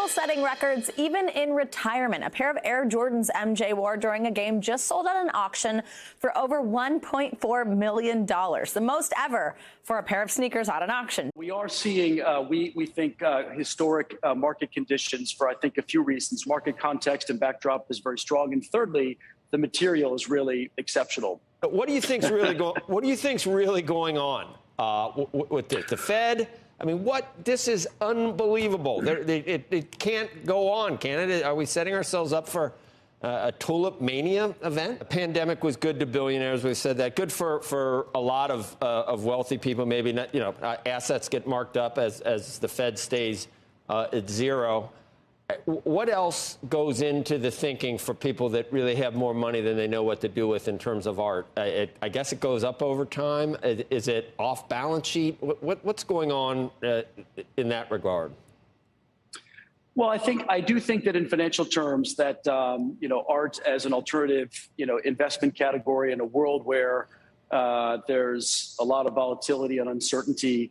setting records even in retirement. A pair of Air Jordans MJ wore during a game just sold at an auction for over $1.4 million, the most ever for a pair of sneakers at an auction. We are seeing, we think, historic market conditions for, I think, a few reasons. Market context and backdrop is very strong. And thirdly, the material is really exceptional. What do you think's really going on with the Fed? I mean, this is unbelievable. It can't go on, can it? Are we setting ourselves up for a tulip mania event? The pandemic was good to billionaires. We said that. Good for a lot of wealthy people. Maybe not, assets get marked up as the Fed stays at zero. What else goes into the thinking for people that really have more money than they know what to do with in terms of art? I guess it goes up over time. Is it off balance sheet? What's going on in that regard? Well, I do think that in financial terms that, art as an alternative, investment category in a world where there's a lot of volatility and uncertainty,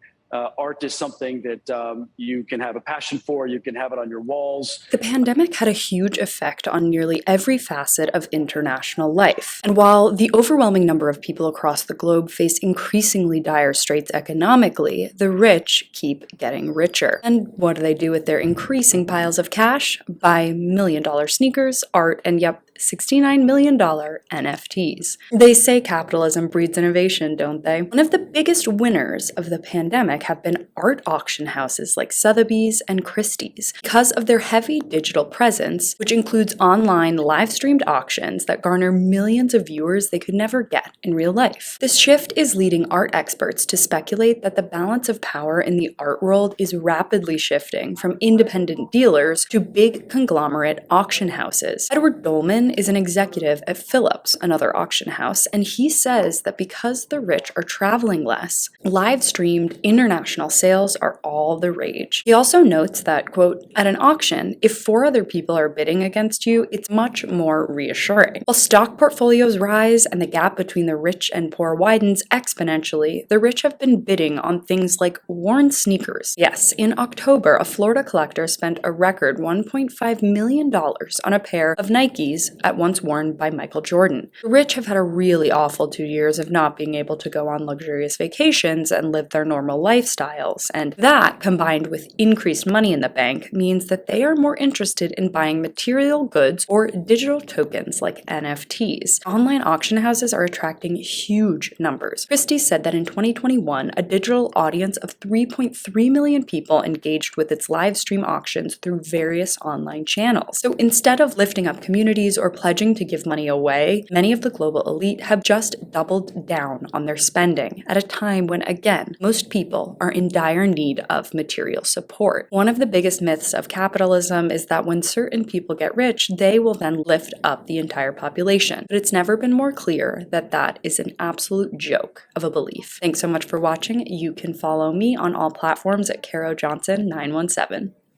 art is something that you can have a passion for. You can have it on your walls. The pandemic had a huge effect on nearly every facet of international life. And while the overwhelming number of people across the globe face increasingly dire straits economically, the rich keep getting richer. And what do they do with their increasing piles of cash? Buy million-dollar sneakers, art, and $69 million NFTs. They say capitalism breeds innovation, don't they? One of the biggest winners of the pandemic have been art auction houses like Sotheby's and Christie's because of their heavy digital presence, which includes online live-streamed auctions that garner millions of viewers they could never get in real life. This shift is leading art experts to speculate that the balance of power in the art world is rapidly shifting from independent dealers to big conglomerate auction houses. Edward Dolman is an executive at Phillips, another auction house, and he says that because the rich are traveling less, live-streamed international sales are all the rage. He also notes that, quote, at an auction, if 4 other people are bidding against you, it's much more reassuring. While stock portfolios rise and the gap between the rich and poor widens exponentially, the rich have been bidding on things like worn sneakers. Yes, in October, a Florida collector spent a record $1.5 million on a pair of Nikes at once worn by Michael Jordan. The rich have had a really awful 2 years of not being able to go on luxurious vacations and live their normal lifestyles, and that, combined with increased money in the bank, means that they are more interested in buying material goods or digital tokens like NFTs. Online auction houses are attracting huge numbers. Christie said that in 2021, a digital audience of 3.3 million people engaged with its live stream auctions through various online channels. So instead of lifting up communities or pledging to give money away, many of the global elite have just doubled down on their spending at a time when, again, most people are in dire need of material support. One of the biggest myths of capitalism is that when certain people get rich, they will then lift up the entire population. But it's never been more clear that that is an absolute joke of a belief. Thanks so much for watching. You can follow me on all platforms at Caro Johnson 917.